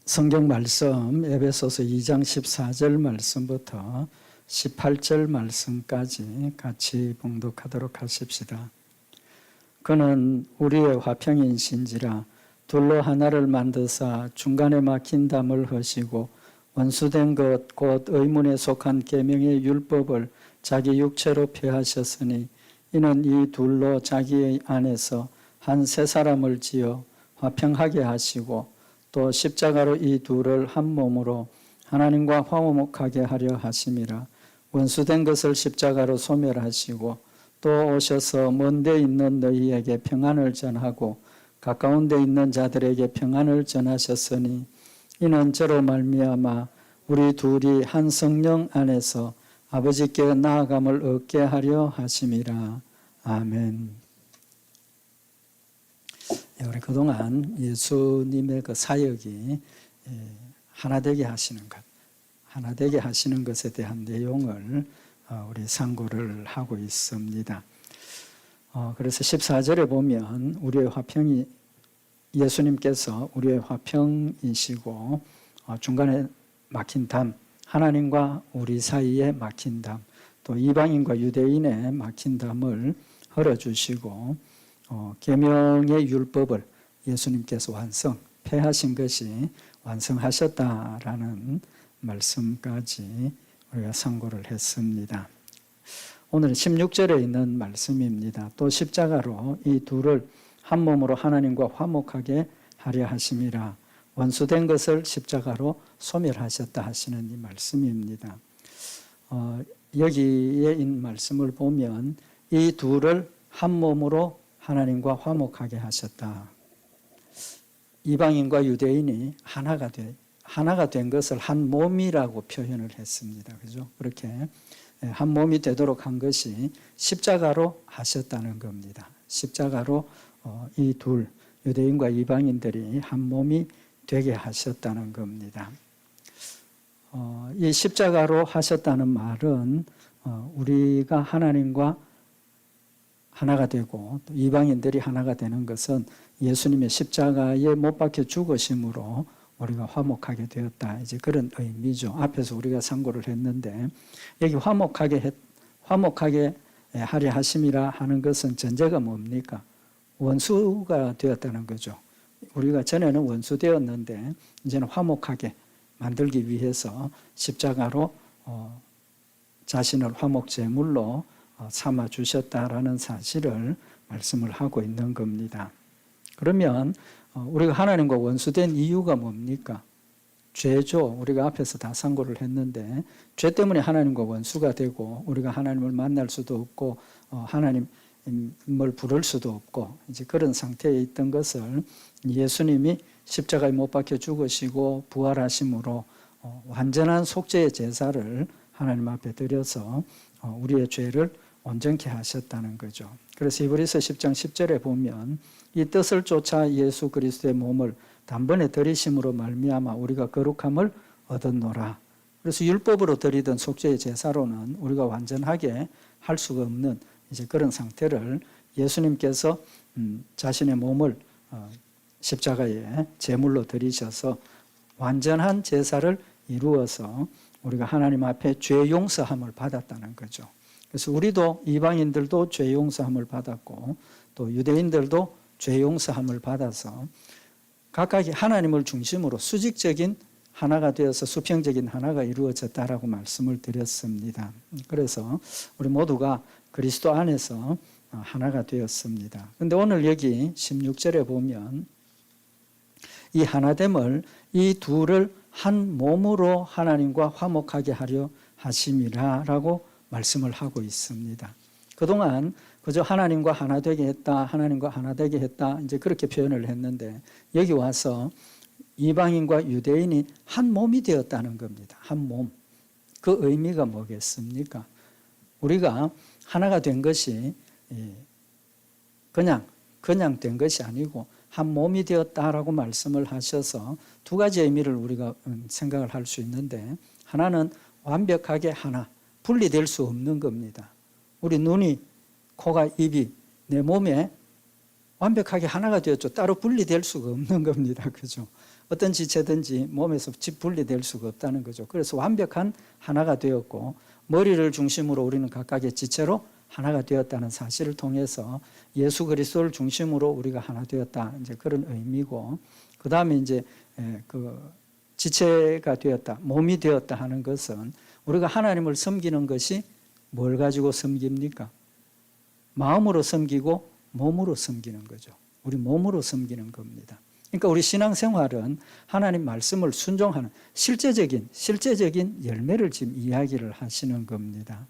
성경 말씀 에베소서 2장 14절 말씀부터 18절 말씀까지 같이 봉독하도록 하십시다. 그는 우리의 화평인신지라 둘로 하나를 만드사 중간에 막힌 담을 허시고 원수된 것 곧 의문에 속한 계명의 율법을 자기 육체로 폐하셨으니 이는 이 둘로 자기 안에서 한 새 사람을 지어 화평하게 하시고 또 십자가로 이 둘을 한 몸으로 하나님과 화목하게 하려 하심이라. 원수된 것을 십자가로 소멸하시고 또 오셔서 먼 데 있는 너희에게 평안을 전하고 가까운 데 있는 자들에게 평안을 전하셨으니 이는 저로 말미암아 우리 둘이 한 성령 안에서 아버지께 나아감을 얻게 하려 하심이라. 아멘. 우리 그동안 예수님의 그 사역이 하나되게 하시는 것, 하나되게 하시는 것에 대한 내용을 우리 상고를 하고 있습니다. 그래서 14절에 보면 우리의 화평이 예수님께서 우리의 화평이시고 중간에 막힌 담, 하나님과 우리 사이에 막힌 담, 또 이방인과 유대인의 막힌 담을 헐어주시고 계명의 율법을 예수님께서 폐하신 것이 완성하셨다라는 말씀까지 우리가 상고를 했습니다. 오늘은 16절에 있는 말씀입니다. 또 십자가로 이 둘을 한 몸으로 하나님과 화목하게 하려 하심이라. 원수된 것을 십자가로 소멸하셨다 하시는 이 말씀입니다. 여기에 있는 말씀을 보면 이 둘을 한 몸으로 하나님과 화목하게 하셨다. 이방인과 유대인이 하나가 된 것을 한 몸이라고 표현을 했습니다. 그죠? 그렇게 한 몸이 되도록 한 것이 십자가로 하셨다는 겁니다. 십자가로 이 둘, 유대인과 이방인들이 한 몸이 되게 하셨다는 겁니다. 이 십자가로 하셨다는 말은 우리가 하나님과 하나가 되고 또 이방인들이 하나가 되는 것은 예수님의 십자가에 못 박혀 죽으심으로 우리가 화목하게 되었다. 이제 그런 의미죠. 앞에서 우리가 상고를 했는데 여기 화목하게 하려 하심이라 하는 것은 전제가 뭡니까? 원수가 되었다는 거죠. 우리가 전에는 원수 되었는데 이제는 화목하게 만들기 위해서 십자가로 자신을 화목 제물로 삼아 주셨다라는 사실을 말씀을 하고 있는 겁니다. 그러면 우리가 하나님과 원수된 이유가 뭡니까? 죄죠. 우리가 앞에서 다 상고를 했는데 죄 때문에 하나님과 원수가 되고 우리가 하나님을 만날 수도 없고 하나님을 부를 수도 없고 이제 그런 상태에 있던 것을 예수님이 십자가에 못 박혀 죽으시고 부활하심으로 완전한 속죄의 제사를 하나님 앞에 드려서 우리의 죄를 온전케 하셨다는 거죠. 그래서 히브리서 10장 10절에 보면 이 뜻을 쫓아 예수 그리스도의 몸을 단번에 드리심으로 말미암아 우리가 거룩함을 얻었노라. 그래서 율법으로 드리던 속죄의 제사로는 우리가 완전하게 할 수가 없는 이제 그런 상태를 예수님께서 자신의 몸을 십자가에 제물로 드리셔서 완전한 제사를 이루어서 우리가 하나님 앞에 죄 용서함을 받았다는 거죠. 그래서 우리도 이방인들도 죄 용서함을 받았고 또 유대인들도 죄 용서함을 받아서 각각이 하나님을 중심으로 수직적인 하나가 되어서 수평적인 하나가 이루어졌다라고 말씀을 드렸습니다. 그래서 우리 모두가 그리스도 안에서 하나가 되었습니다. 그런데 오늘 여기 16절에 보면 이 하나됨을 이 둘을 한 몸으로 하나님과 화목하게 하려 하심이라라고 말씀을 하고 있습니다. 그동안 그저 하나님과 하나 되게 했다, 하나님과 하나 되게 했다, 이제 그렇게 표현을 했는데 여기 와서 이방인과 유대인이 한 몸이 되었다는 겁니다. 한 몸. 그 의미가 뭐겠습니까? 우리가 하나가 된 것이 그냥 된 것이 아니고 한 몸이 되었다라고 말씀을 하셔서 두 가지 의미를 우리가 생각을 할 수 있는데 하나는 완벽하게 하나, 분리될 수 없는 겁니다. 우리 눈이, 코가, 입이 내 몸에 완벽하게 하나가 되었죠. 따로 분리될 수가 없는 겁니다. 그죠? 어떤 지체든지 몸에서 분리될 수가 없다는 거죠. 그래서 완벽한 하나가 되었고 머리를 중심으로 우리는 각각의 지체로 하나가 되었다는 사실을 통해서 예수 그리스도를 중심으로 우리가 하나 되었다. 이제 그런 의미고 그 다음에 이제 그 지체가 되었다, 몸이 되었다 하는 것은 우리가 하나님을 섬기는 것이 뭘 가지고 섬깁니까? 마음으로 섬기고 몸으로 섬기는 거죠. 우리 몸으로 섬기는 겁니다. 그러니까 우리 신앙생활은 하나님 말씀을 순종하는 실제적인 열매를 지금 이야기를 하시는 겁니다.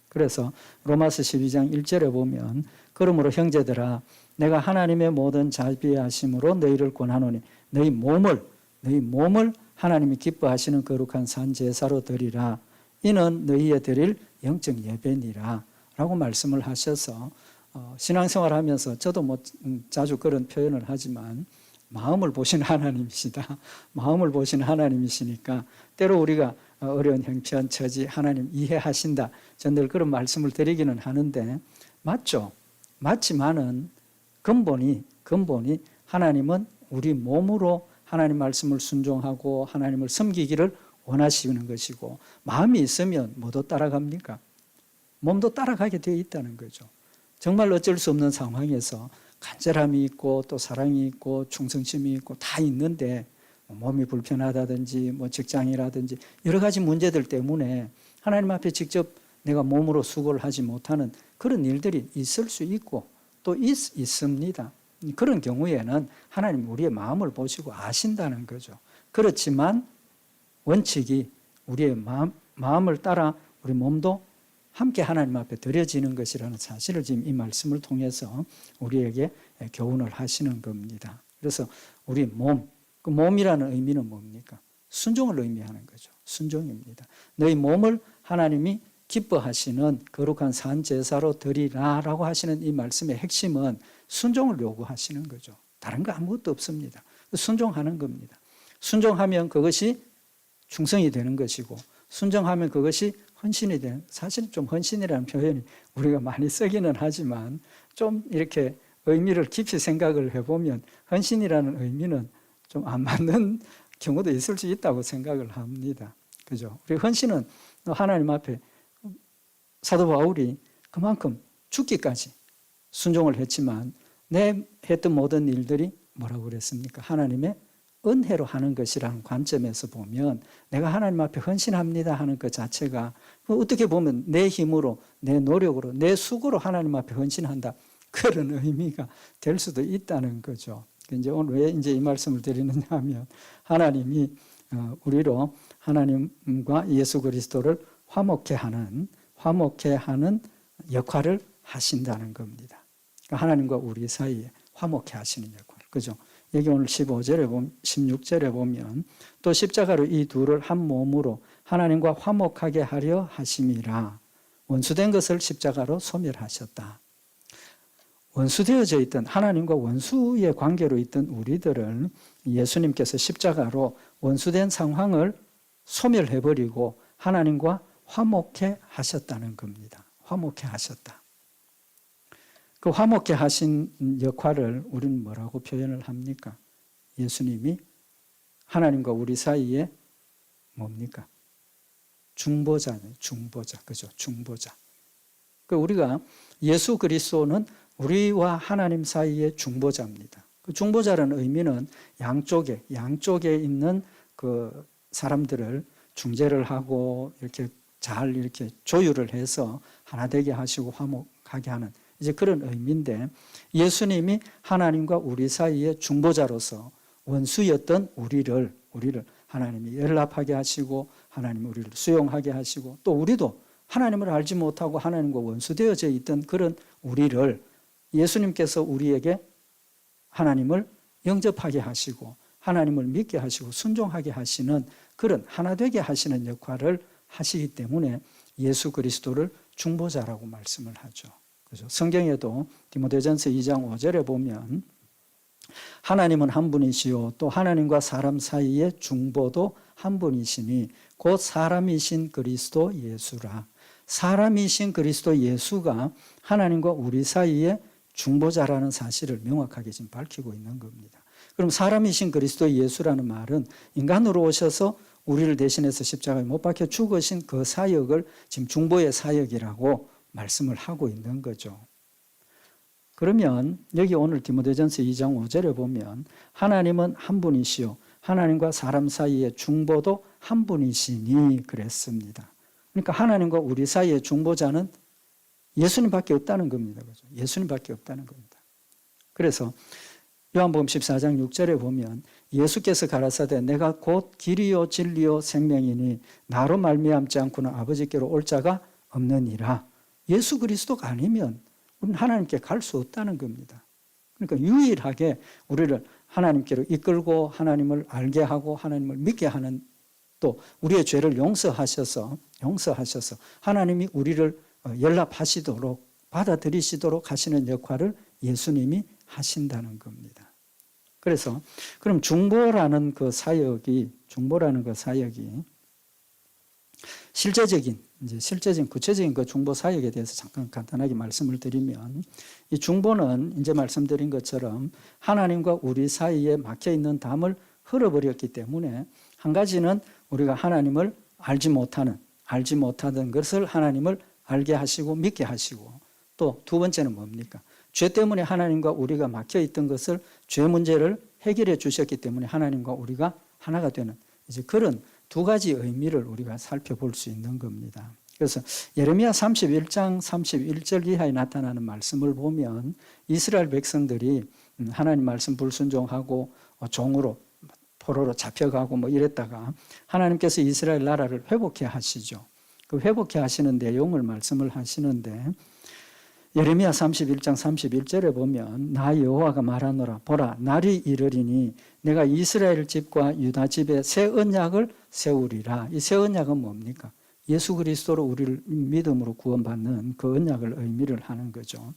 그래서 로마서 12장 1절에 보면 그러므로 형제들아 내가 하나님의 모든 자비하심으로 너희를 권하노니 너희 몸을 하나님이 기뻐하시는 거룩한 산 제사로 드리라. 이는 너희의 드릴 영적 예배니라 라고 말씀을 하셔서 신앙생활하면서 저도 뭐 자주 그런 표현을 하지만 마음을 보시는 하나님이시다. 마음을 보시는 하나님이시니까 때로 우리가 어려운 형편, 처지 하나님 이해하신다. 저는 늘 그런 말씀을 드리기는 하는데 맞죠. 맞지만은 근본이 하나님은 우리 몸으로 하나님 말씀을 순종하고 하나님을 섬기기를 원하시는 것이고 마음이 있으면 뭐도 따라갑니까? 몸도 따라가게 되어 있다는 거죠. 정말 어쩔 수 없는 상황에서 간절함이 있고 또 사랑이 있고 충성심이 있고 다 있는데 몸이 불편하다든지 뭐 직장이라든지 여러 가지 문제들 때문에 하나님 앞에 직접 내가 몸으로 수고를 하지 못하는 그런 일들이 있을 수 있고 또 있습니다. 그런 경우에는 하나님 우리의 마음을 보시고 아신다는 거죠. 그렇지만 원칙이 우리의 마음을 따라 우리 몸도 함께 하나님 앞에 드려지는 것이라는 사실을 지금 이 말씀을 통해서 우리에게 교훈을 하시는 겁니다. 그래서 우리 그 몸이라는 의미는 뭡니까? 순종을 의미하는 거죠. 순종입니다. 너희 몸을 하나님이 기뻐하시는 거룩한 산 제사로 드리라라고 하시는 이 말씀의 핵심은 순종을 요구하시는 거죠. 다른 거 아무것도 없습니다. 순종하는 겁니다. 순종하면 그것이 충성이 되는 것이고 순종하면 그것이 헌신이 되는, 사실 좀 헌신이라는 표현이 우리가 많이 쓰기는 하지만 좀 이렇게 의미를 깊이 생각을 해보면 헌신이라는 의미는 좀 안 맞는 경우도 있을 수 있다고 생각을 합니다. 그죠? 우리 헌신은 하나님 앞에 사도 바울이 그만큼 죽기까지 순종을 했지만 내 했던 모든 일들이 뭐라고 그랬습니까? 하나님의 은혜로 하는 것이라는 관점에서 보면 내가 하나님 앞에 헌신합니다 하는 것 자체가 어떻게 보면 내 힘으로, 내 노력으로, 내 수고로 하나님 앞에 헌신한다. 그런 의미가 될 수도 있다는 거죠. 이제 오늘 왜 이제 이 말씀을 드리느냐 하면 하나님이 우리로 하나님과 예수 그리스도를 화목케 하는 역할을 하신다는 겁니다. 그러니까 하나님과 우리 사이에 화목케 하시는 역할. 그죠? 여기 오늘 16절에 보면 또 십자가로 이 둘을 한 몸으로 하나님과 화목하게 하려 하심이라. 원수된 것을 십자가로 소멸하셨다. 원수되어져 있던 하나님과 원수의 관계로 있던 우리들을 예수님께서 십자가로 원수된 상황을 소멸해버리고 하나님과 화목해 하셨다는 겁니다. 화목해 하셨다. 그 화목해 하신 역할을 우리는 뭐라고 표현을 합니까? 예수님이 하나님과 우리 사이에 뭡니까? 중보자네, 중보자. 그죠? 중보자. 그 우리가 예수 그리스도는 우리와 하나님 사이의 중보자입니다. 그 중보자라는 의미는 양쪽에 있는 그 사람들을 중재를 하고 이렇게 잘 이렇게 조율을 해서 하나 되게 하시고 화목하게 하는 이제 그런 의미인데 예수님이 하나님과 우리 사이의 중보자로서 원수였던 우리를 하나님이 연합하게 하시고 하나님이 우리를 수용하게 하시고 또 우리도 하나님을 알지 못하고 하나님과 원수되어져 있던 그런 우리를 예수님께서 우리에게 하나님을 영접하게 하시고 하나님을 믿게 하시고 순종하게 하시는 그런 하나 되게 하시는 역할을 하시기 때문에 예수 그리스도를 중보자라고 말씀을 하죠. 그래서 성경에도 디모데전서 2장 5절에 보면 하나님은 한 분이시요 또 하나님과 사람 사이의 중보도 한 분이시니 곧 사람이신 그리스도 예수라. 사람이신 그리스도 예수가 하나님과 우리 사이의 중보자라는 사실을 명확하게 지금 밝히고 있는 겁니다. 그럼 사람이신 그리스도 예수라는 말은 인간으로 오셔서 우리를 대신해서 십자가에 못 박혀 죽으신 그 사역을 지금 중보의 사역이라고 말씀을 하고 있는 거죠. 그러면 여기 오늘 디모데전서 2장 5절에 보면 하나님은 한 분이시요 하나님과 사람 사이의 중보도 한 분이시니 그랬습니다. 그러니까 하나님과 우리 사이의 중보자는 예수님밖에 없다는 겁니다. 그죠? 예수님밖에 없다는 겁니다. 그래서 요한복음 14장 6절에 보면 예수께서 가라사대 내가 곧 길이요 진리요 생명이니 나로 말미암지 않고는 아버지께로 올 자가 없느니라. 예수 그리스도가 아니면 우리는 하나님께 갈 수 없다는 겁니다. 그러니까 유일하게 우리를 하나님께로 이끌고 하나님을 알게 하고 하나님을 믿게 하는, 또 우리의 죄를 용서하셔서 하나님이 우리를 연락하시도록 받아들이시도록 하시는 역할을 예수님이 하신다는 겁니다. 그래서 그럼 중보라는 그 사역이 실제적인 구체적인 그 중보 사역에 대해서 잠깐 간단하게 말씀을 드리면, 이 중보는 이제 말씀드린 것처럼 하나님과 우리 사이에 막혀 있는 담을 흘어버렸기 때문에, 한 가지는 우리가 하나님을 알지 못하던 것을 하나님을 알게 하시고 믿게 하시고, 또 두 번째는 뭡니까? 죄 때문에 하나님과 우리가 막혀 있던 것을, 죄 문제를 해결해 주셨기 때문에 하나님과 우리가 하나가 되는, 이제 그런 두 가지 의미를 우리가 살펴볼 수 있는 겁니다. 그래서 예레미야 31장 31절 이하에 나타나는 말씀을 보면 이스라엘 백성들이 하나님 말씀 불순종하고 종으로 포로로 잡혀가고 뭐 이랬다가 하나님께서 이스라엘 나라를 회복해 하시죠. 그 회복해 하시는 내용을 말씀을 하시는데, 예레미야 31장 31절에 보면 나 여호와가 말하노라 보라 날이 이르리니 내가 이스라엘 집과 유다 집에 새 언약을 세우리라. 이 새 언약은 뭡니까? 예수 그리스도로 우리를 믿음으로 구원받는 그 언약을 의미를 하는 거죠.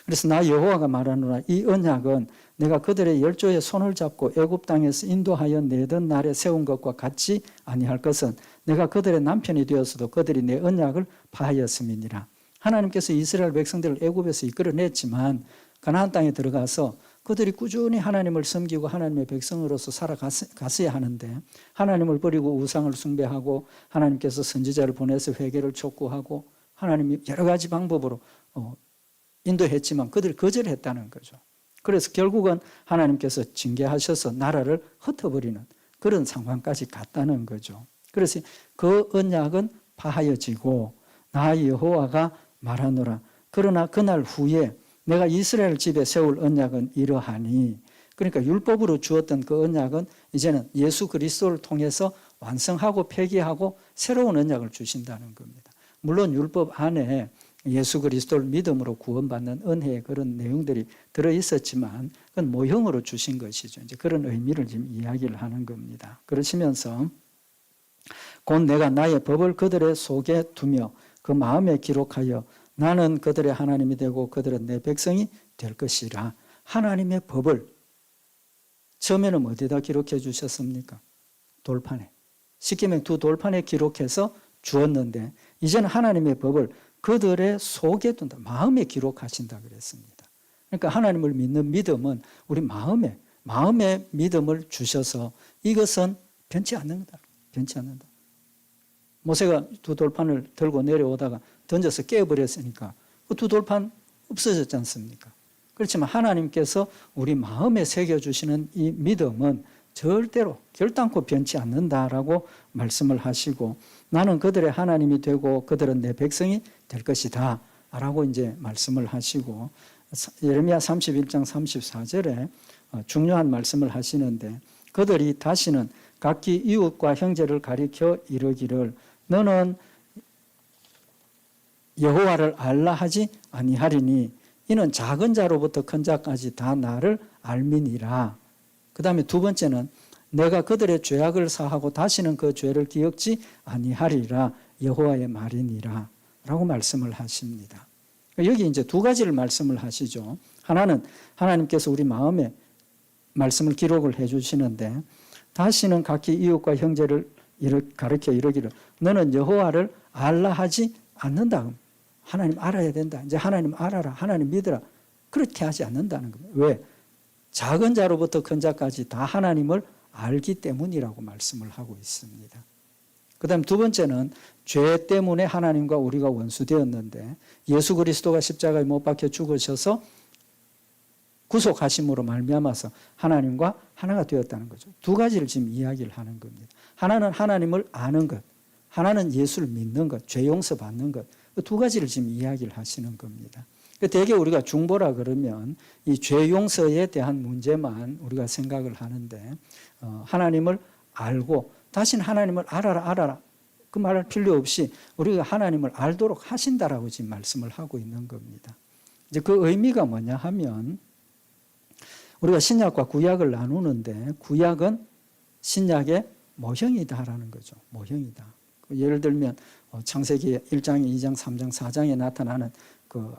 그래서 나 여호와가 말하노라 이 언약은 내가 그들의 열조의 손을 잡고 애굽 땅에서 인도하여 내던 날에 세운 것과 같지 아니할 것은 내가 그들의 남편이 되었어도 그들이 내 언약을 파하였음이니라. 하나님께서 이스라엘 백성들을 애굽에서 이끌어냈지만 가나안 땅에 들어가서 그들이 꾸준히 하나님을 섬기고 하나님의 백성으로서 살아갔어야 하는데, 하나님을 버리고 우상을 숭배하고 하나님께서 선지자를 보내서 회개를 촉구하고 하나님이 여러 가지 방법으로 인도했지만 그들이 거절했다는 거죠. 그래서 결국은 하나님께서 징계하셔서 나라를 흩어버리는 그런 상황까지 갔다는 거죠. 그래서 그 언약은 파하여지고 나 여호와가 말하노라 그러나 그날 후에 내가 이스라엘 집에 세울 언약은 이러하니, 그러니까 율법으로 주었던 그 언약은 이제는 예수 그리스도를 통해서 완성하고 폐기하고 새로운 언약을 주신다는 겁니다. 물론 율법 안에 예수 그리스도를 믿음으로 구원받는 은혜의 그런 내용들이 들어있었지만 그건 모형으로 주신 것이죠. 이제 그런 의미를 지금 이야기를 하는 겁니다. 그러시면서 곧 내가 나의 법을 그들의 속에 두며 그 마음에 기록하여 나는 그들의 하나님이 되고 그들은 내 백성이 될 것이라. 하나님의 법을 처음에는 어디다 기록해 주셨습니까? 돌판에. 십계명 두 돌판에 기록해서 주었는데 이제는 하나님의 법을 그들의 속에 둔다. 마음에 기록하신다 그랬습니다. 그러니까 하나님을 믿는 믿음은 우리 마음에 믿음을 주셔서 이것은 변치 않는다. 변치 않는다. 모세가 두 돌판을 들고 내려오다가 던져서 깨어버렸으니까 그 두 돌판 없어졌지 않습니까? 그렇지만 하나님께서 우리 마음에 새겨주시는 이 믿음은 절대로 결단코 변치 않는다라고 말씀을 하시고, 나는 그들의 하나님이 되고 그들은 내 백성이 될 것이다 라고 이제 말씀을 하시고, 예레미야 31장 34절에 중요한 말씀을 하시는데, 그들이 다시는 각기 이웃과 형제를 가리켜 이르기를 너는 여호와를 알라 하지 아니하리니 이는 작은 자로부터 큰 자까지 다 나를 알미니라. 그 다음에 두 번째는 내가 그들의 죄악을 사하고 다시는 그 죄를 기억지 아니하리라 여호와의 말이니라 라고 말씀을 하십니다. 여기 이제 두 가지를 말씀을 하시죠. 하나는 하나님께서 우리 마음에 말씀을 기록을 해 주시는데, 다시는 각기 이웃과 형제를 가르쳐 이르기를 너는 여호와를 알라 하지 않는다. 하나님 알아야 된다. 이제 하나님 알아라. 하나님 믿어라. 그렇게 하지 않는다는 겁니다. 왜? 작은 자로부터 큰 자까지 다 하나님을 알기 때문이라고 말씀을 하고 있습니다. 그 다음 두 번째는 죄 때문에 하나님과 우리가 원수되었는데 예수 그리스도가 십자가에 못 박혀 죽으셔서 구속하심으로 말미암아서 하나님과 하나가 되었다는 거죠. 두 가지를 지금 이야기를 하는 겁니다. 하나는 하나님을 아는 것, 하나는 예수를 믿는 것, 죄 용서 받는 것, 두 가지를 지금 이야기를 하시는 겁니다. 대개 우리가 중보라 그러면 이 죄 용서에 대한 문제만 우리가 생각을 하는데 하나님을 알고 다시는 하나님을 알아라 그 말할 필요 없이 우리가 하나님을 알도록 하신다라고 지금 말씀을 하고 있는 겁니다. 이제 그 의미가 뭐냐 하면 우리가 신약과 구약을 나누는데 구약은 신약의 모형이다라는 거죠. 모형이다. 예를 들면 창세기 1장, 2장, 3장, 4장에 나타나는 그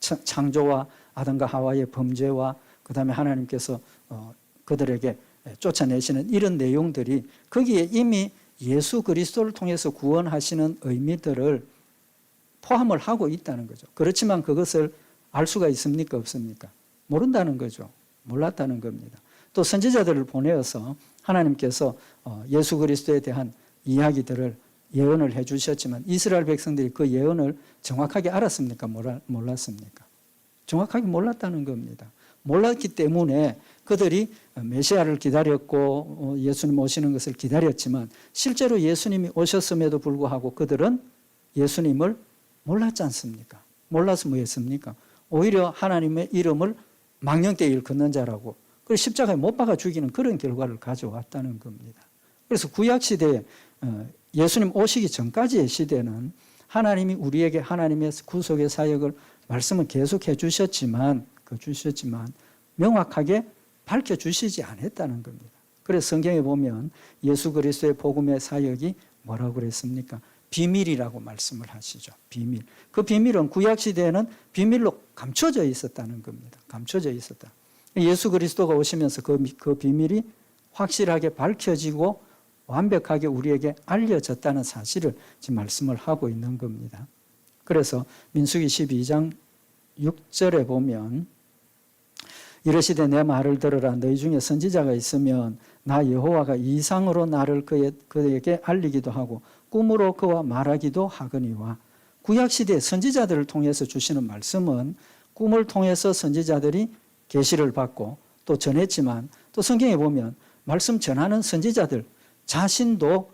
창조와 아담과 하와의 범죄와 그 다음에 하나님께서 그들에게 쫓아내시는 이런 내용들이 거기에 이미 예수 그리스도를 통해서 구원하시는 의미들을 포함을 하고 있다는 거죠. 그렇지만 그것을 알 수가 있습니까? 없습니까? 모른다는 거죠. 몰랐다는 겁니다. 또 선지자들을 보내어서 하나님께서 예수 그리스도에 대한 이야기들을 예언을 해 주셨지만 이스라엘 백성들이 그 예언을 정확하게 알았습니까? 몰랐습니까? 정확하게 몰랐다는 겁니다. 몰랐기 때문에 그들이 메시아를 기다렸고 예수님 오시는 것을 기다렸지만 실제로 예수님이 오셨음에도 불구하고 그들은 예수님을 몰랐지 않습니까? 몰라서 뭐 했습니까? 오히려 하나님의 이름을 망령되이 일컫는 자라고 그리고 십자가에 못 박아 죽이는 그런 결과를 가져왔다는 겁니다. 그래서 구약시대에 예수님 오시기 전까지의 시대는 하나님이 우리에게 하나님의 구속의 사역을 말씀은 계속해 주셨지만 명확하게 밝혀주시지 않았다는 겁니다. 그래서 성경에 보면 예수 그리스도의 복음의 사역이 뭐라고 그랬습니까? 비밀이라고 말씀을 하시죠. 비밀. 그 비밀은 구약시대에는 비밀로 감춰져 있었다는 겁니다. 감춰져 있었다. 예수 그리스도가 오시면서 그 비밀이 확실하게 밝혀지고 완벽하게 우리에게 알려졌다는 사실을 지금 말씀을 하고 있는 겁니다. 그래서 민수기 12장 6절에 보면 이르시되 내 말을 들으라. 너희 중에 선지자가 있으면 나 여호와가 이상으로 나를 그에게 알리기도 하고 꿈으로 그와 말하기도 하거니와. 구약시대의 선지자들을 통해서 주시는 말씀은 꿈을 통해서 선지자들이 계시를 받고 또 전했지만 또 성경에 보면 말씀 전하는 선지자들 자신도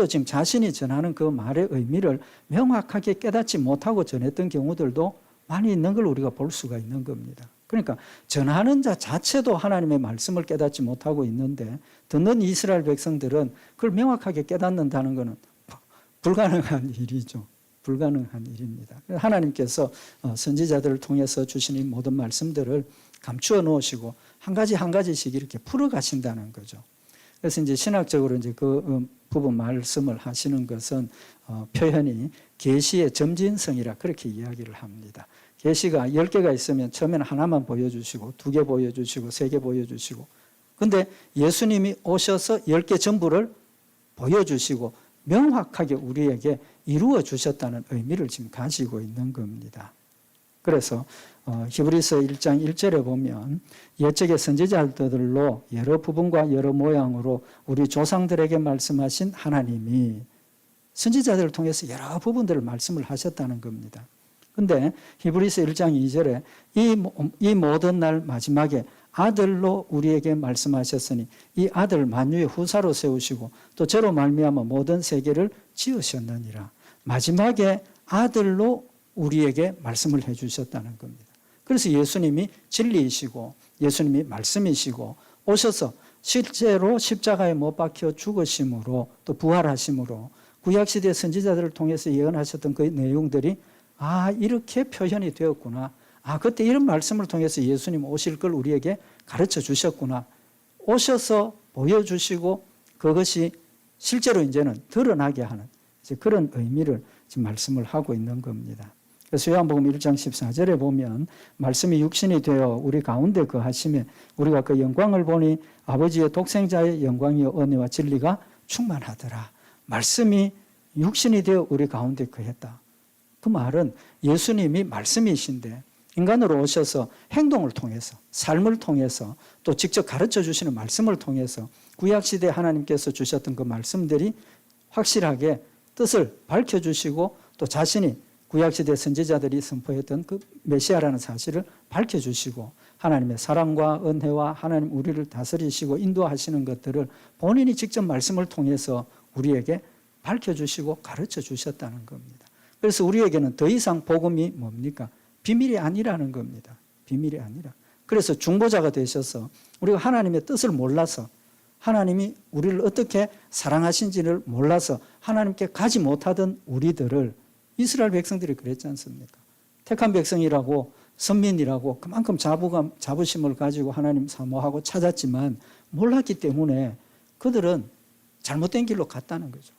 지금 자신이 전하는 그 말의 의미를 명확하게 깨닫지 못하고 전했던 경우들도 많이 있는 걸 우리가 볼 수가 있는 겁니다. 그러니까 전하는 자 자체도 하나님의 말씀을 깨닫지 못하고 있는데 듣는 이스라엘 백성들은 그걸 명확하게 깨닫는다는 것은 불가능한 일이죠. 불가능한 일입니다. 하나님께서 선지자들을 통해서 주신 이 모든 말씀들을 감추어 놓으시고 한 가지 한 가지씩 이렇게 풀어 가신다는 거죠. 그래서 이제 신학적으로 이제 그 부분 말씀을 하시는 것은 표현이 계시의 점진성이라 그렇게 이야기를 합니다. 계시가 10개가 있으면 처음에는 하나만 보여주시고 2개 보여주시고 3개 보여주시고 근데 예수님이 오셔서 10개 전부를 보여주시고 명확하게 우리에게 이루어 주셨다는 의미를 지금 가지고 있는 겁니다. 그래서 히브리서 1장 1절에 보면 옛적의 선지자들로 여러 부분과 여러 모양으로 우리 조상들에게 말씀하신 하나님이 선지자들을 통해서 여러 부분들을 말씀을 하셨다는 겁니다. 그런데 히브리서 1장 2절에 이 모든 날 마지막에 아들로 우리에게 말씀하셨으니 이 아들 만유의 후사로 세우시고 또 저로 말미암아 모든 세계를 지으셨느니라. 마지막에 아들로 우리에게 말씀을 해주셨다는 겁니다. 그래서 예수님이 진리이시고 예수님이 말씀이시고 오셔서 실제로 십자가에 못 박혀 죽으심으로 또 부활하심으로 구약시대 선지자들을 통해서 예언하셨던 그 내용들이 이렇게 표현이 되었구나. 그때 이런 말씀을 통해서 예수님 오실 걸 우리에게 가르쳐 주셨구나. 오셔서 보여주시고 그것이 실제로 이제는 드러나게 하는 이제 그런 의미를 지금 말씀을 하고 있는 겁니다. 그래서 요한복음 1장 14절에 보면 말씀이 육신이 되어 우리 가운데 거하심에 우리가 그 영광을 보니 아버지의 독생자의 영광이요 은혜와 진리가 충만하더라. 말씀이 육신이 되어 우리 가운데 거했다. 그 말은 예수님이 말씀이신데 인간으로 오셔서 행동을 통해서, 삶을 통해서, 또 직접 가르쳐 주시는 말씀을 통해서 구약시대에 하나님께서 주셨던 그 말씀들이 확실하게 뜻을 밝혀주시고 또 자신이 구약시대 선지자들이 선포했던 그 메시아라는 사실을 밝혀주시고 하나님의 사랑과 은혜와 하나님 우리를 다스리시고 인도하시는 것들을 본인이 직접 말씀을 통해서 우리에게 밝혀주시고 가르쳐 주셨다는 겁니다. 그래서 우리에게는 더 이상 복음이 뭡니까? 비밀이 아니라는 겁니다. 비밀이 아니라. 그래서 중보자가 되셔서 우리가 하나님의 뜻을 몰라서 하나님이 우리를 어떻게 사랑하신지를 몰라서 하나님께 가지 못하던 우리들을 이스라엘 백성들이 그랬지 않습니까? 택한 백성이라고 선민이라고 그만큼 자부심을 가지고 하나님 사모하고 찾았지만 몰랐기 때문에 그들은 잘못된 길로 갔다는 거죠.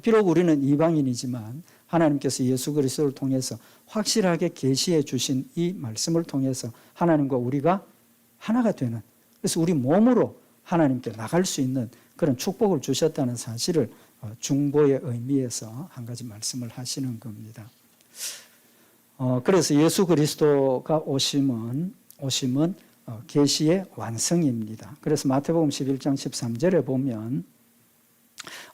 비록 우리는 이방인이지만 하나님께서 예수 그리스도를 통해서 확실하게 계시해 주신 이 말씀을 통해서 하나님과 우리가 하나가 되는, 그래서 우리 몸으로 하나님께 나갈 수 있는 그런 축복을 주셨다는 사실을 중보의 의미에서 한 가지 말씀을 하시는 겁니다. 그래서 예수 그리스도가 오심은 계시의 완성입니다. 그래서 마태복음 11장 13절에 보면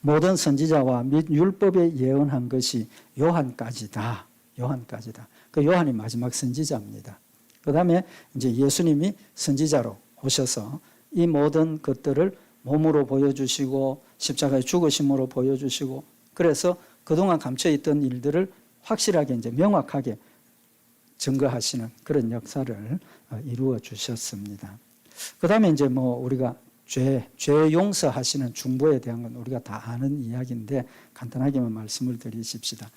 모든 선지자와 및 율법에 예언한 것이 요한까지다. 요한까지다. 그 요한이 마지막 선지자입니다. 그 다음에 이제 예수님이 선지자로 오셔서 이 모든 것들을 몸으로 보여주시고 십자가에 죽으심으로 보여주시고 그래서 그동안 감춰있던 일들을 확실하게 이제 명확하게 증거하시는 그런 역사를 이루어 주셨습니다. 그 다음에 이제 우리가 죄 용서하시는 중보에 대한 건 우리가 다 아는 이야기인데 간단하게만 말씀을 드리십시다.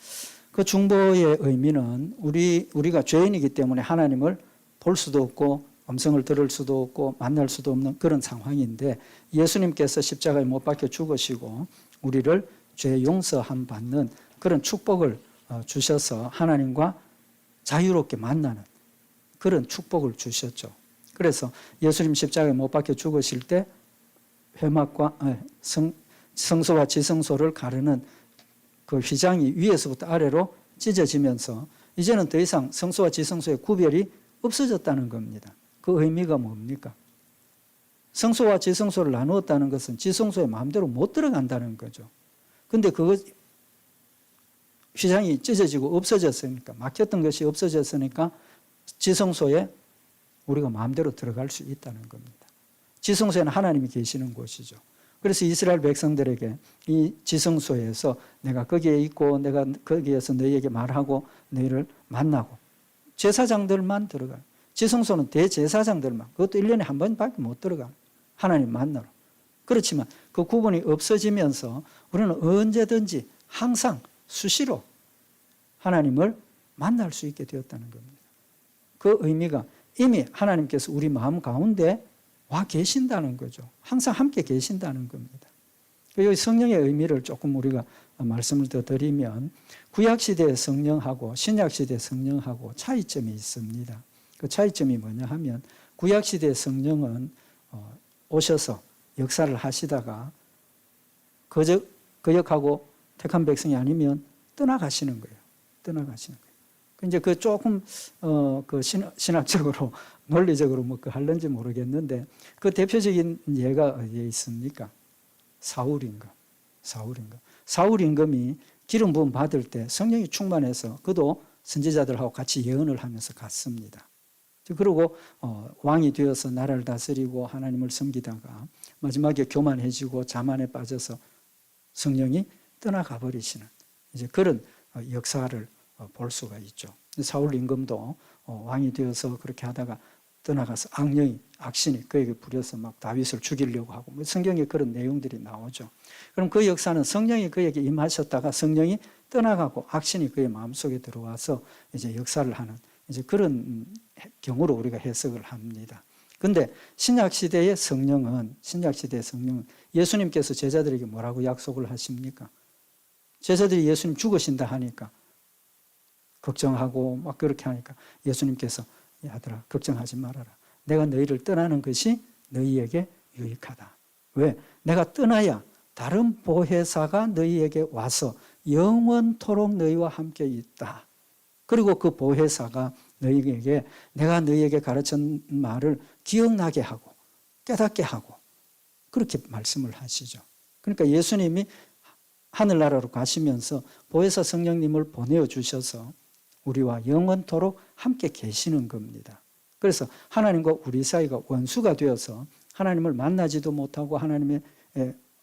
그 중보의 의미는 우리가 죄인이기 때문에 하나님을 볼 수도 없고 음성을 들을 수도 없고 만날 수도 없는 그런 상황인데 예수님께서 십자가에 못 박혀 죽으시고 우리를 죄 용서함 받는 그런 축복을 주셔서 하나님과 자유롭게 만나는 그런 축복을 주셨죠. 그래서 예수님 십자가에 못 박혀 죽으실 때 회막과 성소와 지성소를 가르는 그 휘장이 위에서부터 아래로 찢어지면서 이제는 더 이상 성소와 지성소의 구별이 없어졌다는 겁니다. 그 의미가 뭡니까? 성소와 지성소를 나누었다는 것은 지성소에 마음대로 못 들어간다는 거죠. 근데 그거 휘장이 찢어지고 없어졌으니까 막혔던 것이 없어졌으니까 지성소에 우리가 마음대로 들어갈 수 있다는 겁니다. 지성소에는 하나님이 계시는 곳이죠. 그래서 이스라엘 백성들에게 이 지성소에서 내가 거기에 있고 내가 거기에서 너희에게 말하고 너희를 만나고 제사장들만 들어가요. 지성소는 대제사장들만, 그것도 1년에 한 번밖에 못 들어가요. 하나님 만나러. 그렇지만 그 구분이 없어지면서 우리는 언제든지 항상 수시로 하나님을 만날 수 있게 되었다는 겁니다. 그 의미가 이미 하나님께서 우리 마음 가운데 와 계신다는 거죠. 항상 함께 계신다는 겁니다. 여기 성령의 의미를 조금 우리가 말씀을 더 드리면 구약시대의 성령하고 신약시대의 성령하고 차이점이 있습니다. 그 차이점이 뭐냐 하면 구약시대의 성령은 오셔서 역사를 하시다가 거역하고 택한 백성이 아니면 떠나가시는 거예요. 떠나가시는 거예요. 이제 그 조금 그 신학적으로 논리적으로 그 할는지 모르겠는데 그 대표적인 예가 어디에 있습니까? 사울 임금이 기름 부음 받을 때 성령이 충만해서 그도 선지자들하고 같이 예언을 하면서 갔습니다. 그리고 왕이 되어서 나라를 다스리고 하나님을 섬기다가 마지막에 교만해지고 자만에 빠져서 성령이 떠나가 버리시는 이제 그런 역사를 볼 수가 있죠. 사울 임금도 왕이 되어서 그렇게 하다가 떠나가서 악신이 그에게 부려서 막 다윗을 죽이려고 하고 성경에 그런 내용들이 나오죠. 그럼 그 역사는 성령이 그에게 임하셨다가 성령이 떠나가고 악신이 그의 마음속에 들어와서 이제 역사를 하는 이제 그런 경우로 우리가 해석을 합니다. 근데 신약 시대의 성령은 예수님께서 제자들에게 뭐라고 약속을 하십니까? 제자들이 예수님 죽으신다 하니까 걱정하고 막 그렇게 하니까 예수님께서 아들아 걱정하지 말아라. 내가 너희를 떠나는 것이 너희에게 유익하다. 왜? 내가 떠나야 다른 보혜사가 너희에게 와서 영원토록 너희와 함께 있다. 그리고 그 보혜사가 너희에게 내가 너희에게 가르친 말을 기억나게 하고 깨닫게 하고 그렇게 말씀을 하시죠. 그러니까 예수님이 하늘나라로 가시면서 보혜사 성령님을 보내주셔서 우리와 영원토록 함께 계시는 겁니다. 그래서 하나님과 우리 사이가 원수가 되어서 하나님을 만나지도 못하고 하나님의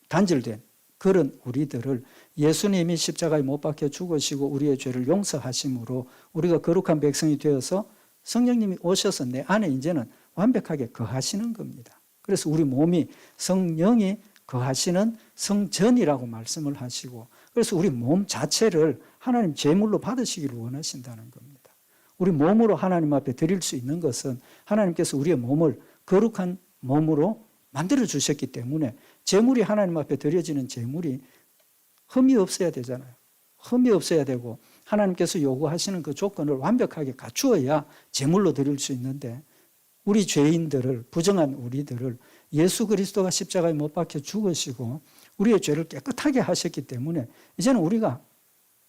단절된 그런 우리들을 예수님이 십자가에 못 박혀 죽으시고 우리의 죄를 용서하심으로 우리가 거룩한 백성이 되어서 성령님이 오셔서 내 안에 이제는 완벽하게 거하시는 겁니다. 그래서 우리 몸이 성령이 거하시는 성전이라고 말씀을 하시고 그래서 우리 몸 자체를 하나님 제물로 받으시기를 원하신다는 겁니다. 우리 몸으로 하나님 앞에 드릴 수 있는 것은 하나님께서 우리의 몸을 거룩한 몸으로 만들어 주셨기 때문에 제물이 하나님 앞에 드려지는 제물이 흠이 없어야 되잖아요. 흠이 없어야 되고 하나님께서 요구하시는 그 조건을 완벽하게 갖추어야 제물로 드릴 수 있는데 우리 죄인들을 부정한 우리들을 예수 그리스도가 십자가에 못 박혀 죽으시고 우리의 죄를 깨끗하게 하셨기 때문에 이제는 우리가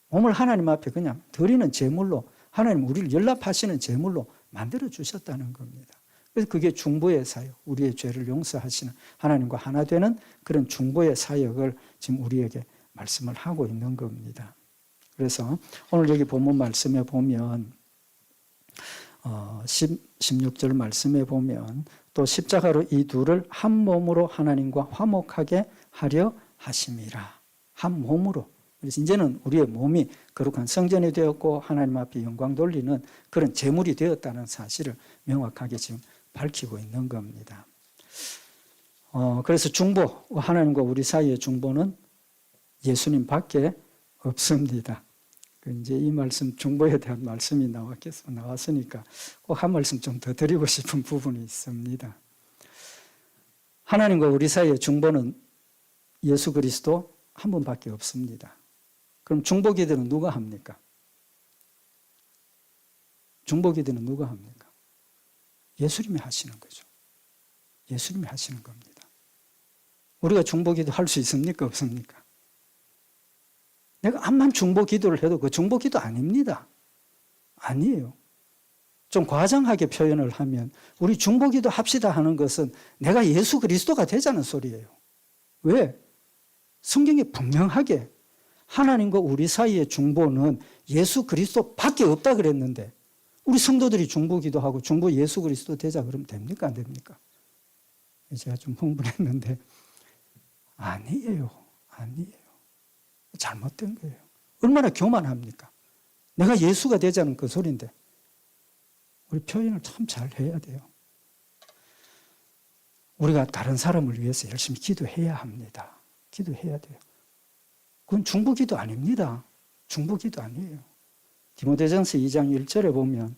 몸을 하나님 앞에 그냥 드리는 제물로 하나님 우리를 연락하시는 제물로 만들어 주셨다는 겁니다. 그래서 그게 중보의 사역, 우리의 죄를 용서하시는 하나님과 하나 되는 그런 중보의 사역을 지금 우리에게 말씀을 하고 있는 겁니다. 그래서 오늘 여기 본문 말씀에 보면 16절 말씀에 보면 또 십자가로 이 둘을 한 몸으로 하나님과 화목하게 하려 하심이라. 한 몸으로. 그래서 이제는 우리의 몸이 거룩한 성전이 되었고 하나님 앞에 영광 돌리는 그런 제물이 되었다는 사실을 명확하게 지금 밝히고 있는 겁니다. 그래서 중보, 하나님과 우리 사이의 중보는 예수님 밖에 없습니다. 이제 이 말씀, 중보에 대한 말씀이 나왔으니까 꼭 한 말씀 좀 더 드리고 싶은 부분이 있습니다. 하나님과 우리 사이의 중보는 예수 그리스도 한 분밖에 없습니다. 그럼 중보 기도는 누가 합니까? 중보 기도는 누가 합니까? 예수님이 하시는 거죠. 예수님이 하시는 겁니다. 우리가 중보 기도 할 수 있습니까? 없습니까? 내가 암만 중보 기도를 해도 그 중보 기도 아닙니다. 아니에요. 좀 과장하게 표현을 하면 우리 중보 기도 합시다 하는 것은 내가 예수 그리스도가 되자는 소리예요. 왜? 성경에 분명하게 하나님과 우리 사이의 중보는 예수 그리스도밖에 없다 그랬는데 우리 성도들이 중보 기도하고 중보 예수 그리스도 되자 그러면 됩니까? 안 됩니까? 제가 좀 흥분했는데 아니에요. 아니에요. 잘못된 거예요. 얼마나 교만합니까? 내가 예수가 되자는 그 소리인데 우리 표현을 참 잘 해야 돼요. 우리가 다른 사람을 위해서 열심히 기도해야 합니다. 기도해야 돼요. 그건 중보기도 아닙니다. 중보기도 아니에요. 디모데전서 2장 1절에 보면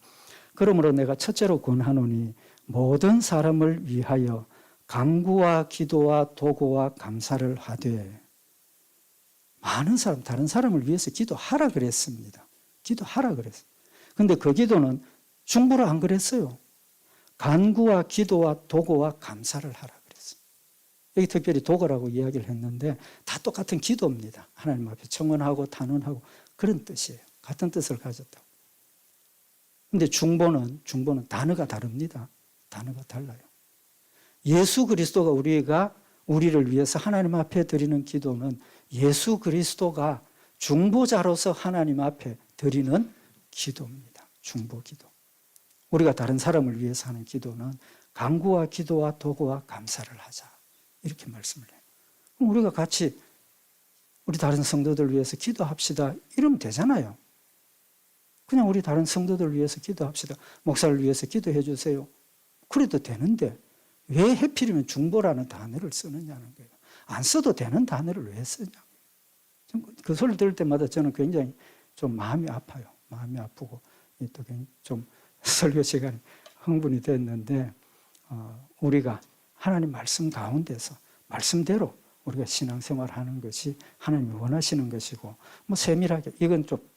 그러므로 내가 첫째로 권하노니 모든 사람을 위하여 간구와 기도와 도구와 감사를 하되 많은 사람, 다른 사람을 위해서 기도하라 그랬습니다. 기도하라 그랬어요. 그런데 그 기도는 중보를 안 그랬어요. 간구와 기도와 도구와 감사를 하라 그랬어요. 여기 특별히 도구라고 이야기를 했는데 다 똑같은 기도입니다. 하나님 앞에 청원하고 탄원하고 그런 뜻이에요. 같은 뜻을 가졌다고. 그런데 중보는 단어가 다릅니다. 단어가 달라요. 예수 그리스도가 우리를 위해서 하나님 앞에 드리는 기도는 예수 그리스도가 중보자로서 하나님 앞에 드리는 기도입니다. 중보기도. 우리가 다른 사람을 위해서 하는 기도는 간구와 기도와 도구와 감사를 하자. 이렇게 말씀을 해요. 그럼 우리가 같이 우리 다른 성도들 위해서 기도합시다. 이러면 되잖아요. 그냥 우리 다른 성도들 위해서 기도합시다. 목사를 위해서 기도해 주세요. 그래도 되는데 왜 하필이면 중보라는 단어를 쓰느냐는 거예요. 안 써도 되는 단어를 왜 쓰냐고요. 그 소리를 들을 때마다 저는 굉장히 좀 마음이 아파요. 마음이 아프고 또 좀 설교 시간에 흥분이 됐는데 우리가 하나님 말씀 가운데서 말씀대로 우리가 신앙생활하는 것이 하나님이 원하시는 것이고 뭐 세밀하게 이건 좀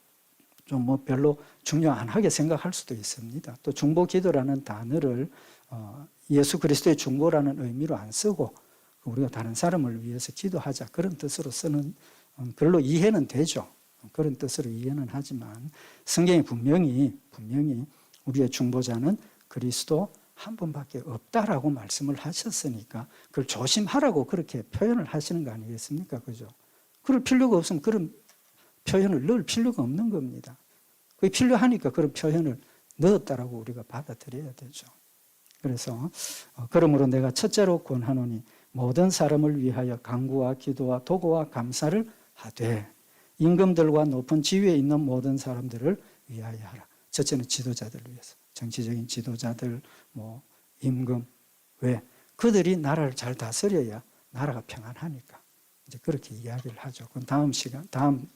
뭐 별로 중요 안 하게 생각할 수도 있습니다. 또 중보기도라는 단어를 예수 그리스도의 중보라는 의미로 안 쓰고 우리가 다른 사람을 위해서 기도하자 그런 뜻으로 쓰는 별로 이해는 되죠. 그런 뜻으로 이해는 하지만 성경이 분명히 우리의 중보자는 그리스도 한 분밖에 없다라고 말씀을 하셨으니까 그걸 조심하라고 그렇게 표현을 하시는 거 아니겠습니까? 그죠? 그럴 필요가 없으면 그런 표현을 넣을 필요가 없는 겁니다. 그게 필요하니까 그런 표현을 넣었다라고 우리가 받아들여야 되죠. 그래서 그러므로 내가 첫째로 권하노니 모든 사람을 위하여 간구와 기도와 도구와 감사를 하되 임금들과 높은 지위에 있는 모든 사람들을 위하여 하라. 첫째는 지도자들을 위해서. 정치적인 지도자들, 임금. 왜? 그들이 나라를 잘 다스려야 나라가 평안하니까. 이제 그렇게 이야기를 하죠. 그럼 다음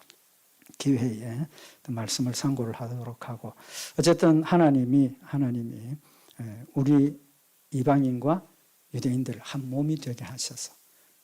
기회에 말씀을 상고를 하도록 하고. 어쨌든 하나님이 우리 이방인과 유대인들을 한 몸이 되게 하셔서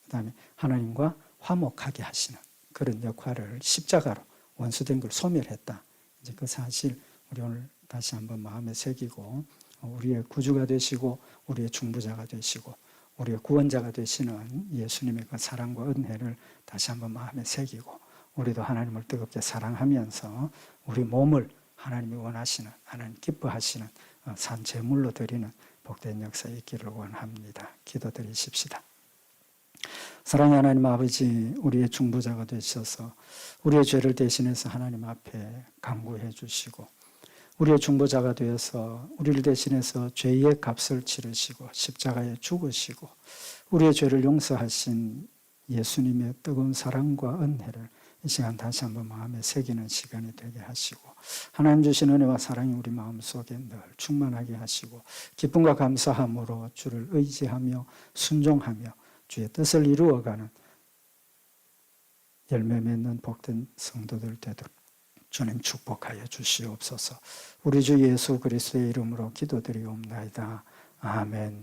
그다음에 하나님과 화목하게 하시는 그런 역할을 십자가로 원수된 걸 소멸했다. 이제 그 사실 우리 오늘 다시 한번 마음에 새기고 우리의 구주가 되시고 우리의 중보자가 되시고 우리의 구원자가 되시는 예수님의 그 사랑과 은혜를 다시 한번 마음에 새기고 우리도 하나님을 뜨겁게 사랑하면서 우리 몸을 하나님이 원하시는 하나님 기뻐하시는 산 제물로 드리는 복된 역사에 있기를 원합니다. 기도드리십시다. 사랑의 하나님 아버지, 우리의 중보자가 되셔서 우리의 죄를 대신해서 하나님 앞에 간구해 주시고 우리의 중보자가 되어서 우리를 대신해서 죄의 값을 치르시고 십자가에 죽으시고 우리의 죄를 용서하신 예수님의 뜨거운 사랑과 은혜를 이 시간 다시 한번 마음에 새기는 시간이 되게 하시고 하나님 주신 은혜와 사랑이 우리 마음속에 늘 충만하게 하시고 기쁨과 감사함으로 주를 의지하며 순종하며 주의 뜻을 이루어가는 열매 맺는 복된 성도들 되도록 주님 축복하여 주시옵소서. 우리 주 예수 그리스도의 이름으로 기도드리옵나이다. 아멘.